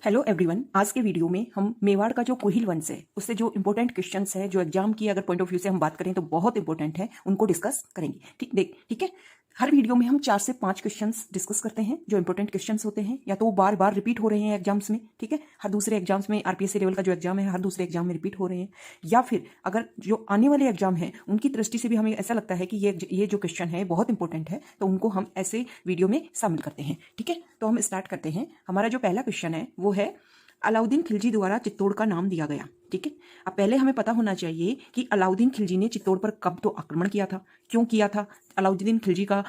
Hello everyone. आज के video में हम मेवाड़ का जो कुहिल वंश है उससे जो इंपॉर्टेंट क्वेश्चंस है, जो एग्जाम की अगर पॉइंट ऑफ व्यू से हम बात करें तो बहुत इंपॉर्टेंट है, उनको डिस्कस करेंगे। ठीक है। हर वीडियो में हम 4 से 5 क्वेश्चंस डिस्कस करते हैं जो इंपॉर्टेंट क्वेश्चंस होते हैं, या तो वो बार बार रिपीट हो रहे हैं एग्जाम्स में। ठीक है, हर दूसरे एग्जाम्स में आरपीएससी लेवल का जो एग्जाम है हर दूसरे एग्जाम में रिपीट हो रहे हैं, या फिर अगर जो आने वाले एग्जाम है उनकी दृष्टि से भी हमें ऐसा लगता है कि ये जो क्वेश्चन है बहुत इंपॉर्टेंट है, तो उनको हम ऐसे वीडियो में शामिल करते हैं। ठीक है, तो हम स्टार्ट करते हैं। हमारा जो पहला क्वेश्चन है वो है अलाउद्दीन खिलजी द्वारा चित्तौड़ का नाम दिया गया। ठीक है, अब पहले हमें पता होना चाहिए कि अलाउद्दीन खिलजी ने चित्तौड़ पर कब तो आक्रमण किया था, क्यों किया था, अलाउद्दीन खिलजी का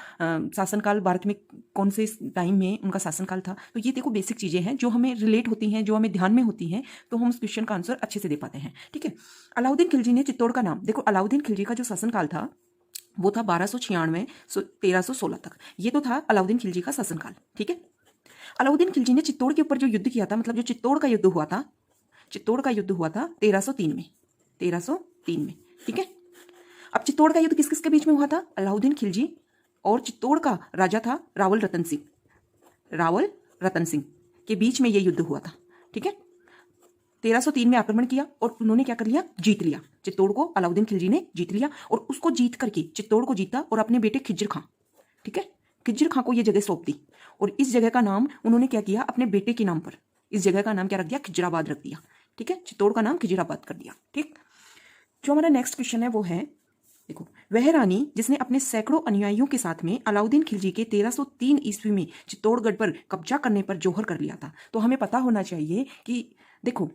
शासनकाल भारत में कौन से टाइम में उनका शासनकाल था। तो ये देखो बेसिक चीजें हैं जो हमें रिलेट होती हैं, जो हमें ध्यान में होती हैं, तो हम उस क्वेश्चन का आंसर अच्छे से दे पाते हैं। ठीक है, अलाउद्दीन खिलजी ने चित्तौड़ का नाम, देखो अलाउद्दीन खिलजी का जो शासनकाल था वो था 1296 1316 तक। ये तो था अलाउद्दीन खिलजी का शासनकाल। ठीक है, अलाउद्दीन खिलजी ने चित्तौड़ के ऊपर जो युद्ध किया था, मतलब जो चित्तौड़ का युद्ध हुआ था, चित्तौड़ का युद्ध हुआ था 1303 में, 1303 में। ठीक है, अब चित्तौड़ का युद्ध किस किस के बीच में हुआ था? अलाउद्दीन खिलजी और चित्तौड़ का राजा था रावल रतन सिंह, रावल रतन सिंह के बीच में यह युद्ध हुआ था। ठीक है, 1303 में आक्रमण किया और उन्होंने क्या कर लिया? जीत लिया। चित्तौड़ को अलाउद्दीन खिलजी ने जीत लिया और उसको जीत करके चित्तौड़ को जीता और अपने बेटे खिज्र खां, ठीक है, खिज्र खां को यह जगह सौंप दी और इस जगह का नाम उन्होंने क्या किया? अपने बेटे के नाम पर इस जगह का नाम क्या रख दिया? खिजराबाद रख दिया। ठीक है, चित्तौड़ का नाम खिजराबाद कर दिया। ठीक, जो हमारा नेक्स्ट क्वेश्चन है वो है, देखो, वह रानी जिसने अपने सैकड़ों अनुयायियों के साथ में अलाउद्दीन खिलजी के 1303 ईस्वी में चित्तौड़गढ़ पर कब्जा करने पर जोहर कर लिया था। तो हमें पता होना चाहिए कि देखो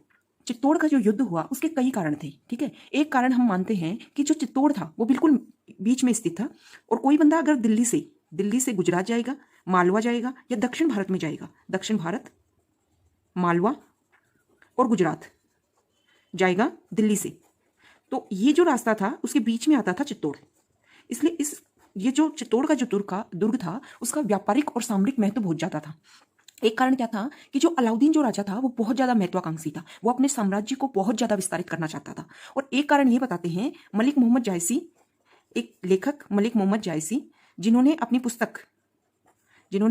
चित्तौड़ का जो युद्ध हुआ उसके कई कारण थे। ठीक है, एक कारण हम मानते हैं कि जो चित्तौड़ था वो बिल्कुल बीच में स्थित था और कोई बंदा अगर दिल्ली से गुजरात जाएगा, मालवा जाएगा या दक्षिण भारत में जाएगा, दक्षिण भारत, मालवा और गुजरात जाएगा दिल्ली से, तो ये जो रास्ता था उसके बीच में आता था चित्तौड़। इसलिए ये जो चित्तौड़ का जो दुर्ग था उसका व्यापारिक और सामरिक महत्व बहुत ज्यादा था। एक कारण क्या था कि जो अलाउद्दीन जो राजा था वो बहुत ज्यादा महत्वाकांक्षी था, वो अपने साम्राज्य को बहुत ज्यादा विस्तारित करना चाहता था। और एक कारण ये बताते हैं मलिक मोहम्मद जायसी, एक लेखक मलिक मोहम्मद जायसी, जिन्होंने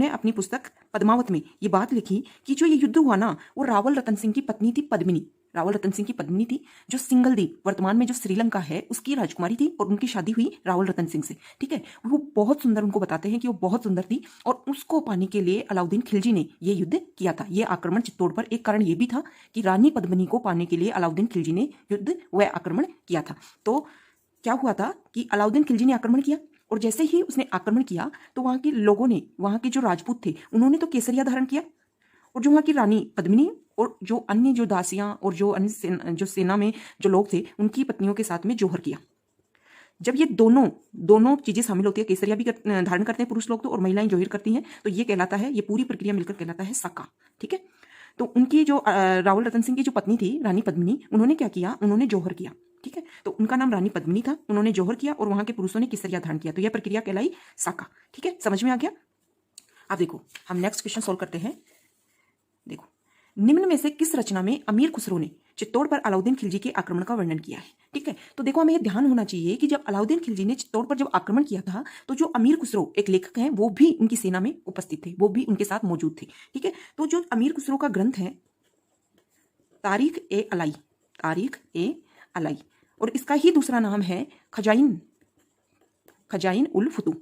अपनी पुस्तक पद्मावत में ये बात लिखी कि जो ये युद्ध हुआ ना वो रावल रतन सिंह की पत्नी थी पद्मिनी, रावल रतन सिंह की पद्मिनी थी, जो सिंगलदीप वर्तमान में जो श्रीलंका है उसकी राजकुमारी थी और उनकी शादी हुई रावल रतन सिंह से। ठीक है, वो बहुत सुंदर, उनको बताते हैं कि वो बहुत सुंदर थी और उसको पाने के लिए अलाउद्दीन खिलजी ने ये युद्ध किया था, ये आक्रमण चित्तौड़ पर। एक कारण ये भी था कि रानी पद्मिनी को पाने के लिए अलाउद्दीन खिलजी ने युद्ध व आक्रमण किया था। तो क्या हुआ था कि अलाउद्दीन खिलजी ने आक्रमण किया और जैसे ही उसने आक्रमण किया तो वहां के लोगों ने, वहां के जो राजपूत थे उन्होंने तो केसरिया धारण किया और जो वहां की रानी पद्मिनी और जो अन्य जो दासियां और जो अन्य जो सेना में जो लोग थे उनकी पत्नियों के साथ में जोहर किया। जब ये दोनों चीजें शामिल होती है, केसरिया भी धारण करते हैं पुरुष लोग तो, और महिलाएं जोहर करती हैं, तो ये कहलाता है, ये पूरी प्रक्रिया मिलकर कहलाता है साका। ठीक है, तो उनकी जो रावल रतन सिंह की जो पत्नी थी रानी पद्मिनी, उन्होंने क्या किया? उन्होंने जोहर किया। ठीक है, तो उनका नाम रानी पद्मिनी था, उन्होंने जोहर किया और वहां के पुरुषों ने केसरिया धारण किया, तो यह प्रक्रिया कहलाई साका। ठीक है, समझ में आ गया? अब देखो हम नेक्स्ट क्वेश्चन सोल्व करते हैं। देखो, निम्न में से किस रचना में अमीर खुसरो ने चित्तौड़ पर अलाउद्दीन खिलजी के आक्रमण का वर्णन किया है? ठीक है, तो देखो हमें ध्यान होना चाहिए कि जब अलाउद्दीन खिलजी ने चित्तौड़ पर जब आक्रमण किया था तो जो अमीर खुसरो एक लेखक हैं वो भी उनकी सेना में उपस्थित थे, वो भी उनके साथ मौजूद थे। ठीक है, तो जो अमीर खुसरो का ग्रंथ है तारीख ए अलाई, और इसका ही दूसरा नाम है खजाइन उल फुतू।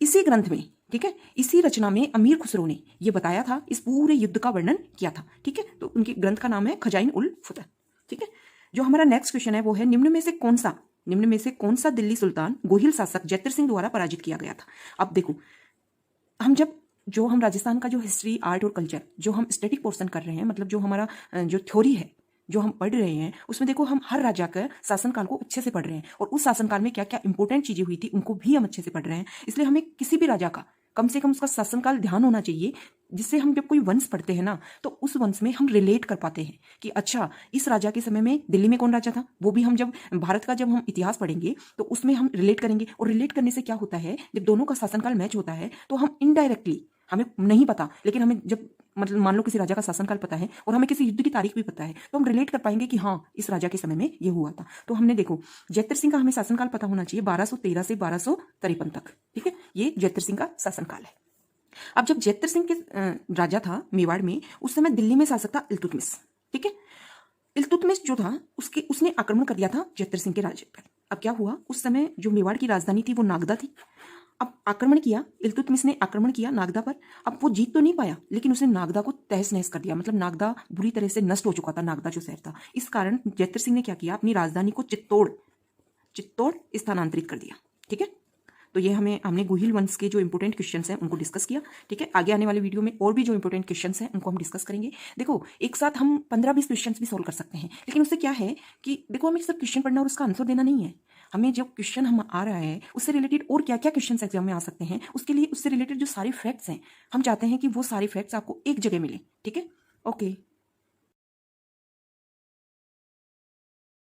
इसी ग्रंथ में, ठीक है, इसी रचना में अमीर खुसरो ने यह बताया था, इस पूरे युद्ध का वर्णन किया था। ठीक है, तो उनके ग्रंथ का नाम है खजाइन उल फुतू। ठीक है, जो हमारा नेक्स्ट क्वेश्चन है वो है निम्न में से कौन सा दिल्ली सुल्तान गोहिल शासक जैतर सिंह द्वारा पराजित किया गया था? अब देखो, हम राजस्थान का जो हिस्ट्री, आर्ट और कल्चर जो हम स्टैटिक पोर्शन कर रहे हैं, मतलब जो हमारा जो थ्योरी है जो हम पढ़ रहे हैं, उसमें देखो हम हर राजा का शासनकाल को अच्छे से पढ़ रहे हैं और उस शासनकाल में क्या क्या इंपॉर्टेंट चीजें हुई थी उनको भी हम अच्छे से पढ़ रहे हैं। इसलिए हमें किसी भी राजा का कम से कम उसका शासनकाल ध्यान होना चाहिए, जिससे हम जब कोई वंश पढ़ते हैं ना तो उस वंश में हम रिलेट कर पाते हैं कि अच्छा इस राजा के समय में दिल्ली में कौन राजा था, वो भी हम जब भारत का जब हम इतिहास पढ़ेंगे तो उसमें हम रिलेट करेंगे। और रिलेट करने से क्या होता है, जब दोनों का शासनकाल मैच होता है तो हम इनडायरेक्टली, हमें नहीं पता लेकिन हमें जब मतलब मान लो किसी राजा का शासनकाल पता है और हमें किसी युद्ध की तारीख भी पता है तो हम रिलेट कर पाएंगे कि हाँ इस राजा के समय में ये हुआ था। तो हमने देखो जैतर सिंह का हमें शासनकाल पता होना चाहिए 1213 से 1253 तक। ठीक है, ये जैतर सिंह का शासनकाल है। अब जब जेतर सिंह के राजा था मेवाड़ में, उस समय दिल्ली में शासक था इल्तुतमिश। ठीक है, इल्तुतमिश जो था उसने आक्रमण कर दिया था जेतर सिंह के राज्य पर। अब क्या हुआ, उस समय जो मेवाड़ की राजधानी थी वो नागदा थी। अब आक्रमण किया, इल्तुतमिश ने आक्रमण किया नागदा पर। अब वो जीत तो नहीं पाया, लेकिन उसने नागदा को तहस नहस कर दिया। मतलब नागदा बुरी तरह से नष्ट हो चुका था, नागदा जो शहर था। इस कारण जेतर सिंह ने क्या किया, अपनी राजधानी को चित्तौड़ स्थानांतरित कर दिया। ठीक है, तो ये हमने गुहिल वंश के जो इंपॉर्टेंट क्वेश्चंस हैं उनको डिस्कस किया। ठीक है, आगे आने वाले वीडियो में और भी जो इंपॉर्टेंट क्वेश्चंस हैं उनको हम डिस्कस करेंगे। देखो, एक साथ हम 15-20 क्वेश्चंस भी सोल्व कर सकते हैं, लेकिन उससे क्या है कि देखो, हमें सिर्फ क्वेश्चन पढ़ना और उसका आंसर देना नहीं है। हमें जो क्वेश्चन हम आ रहा है उससे रिलेटेड और क्या क्या क्वेश्चन एग्जाम में आ सकते हैं, उसके लिए उससे रिलेटेड जो सारे फैक्ट्स हैं, हम चाहते हैं कि वो सारे फैक्ट्स आपको एक जगह मिले। ठीक है, ओके।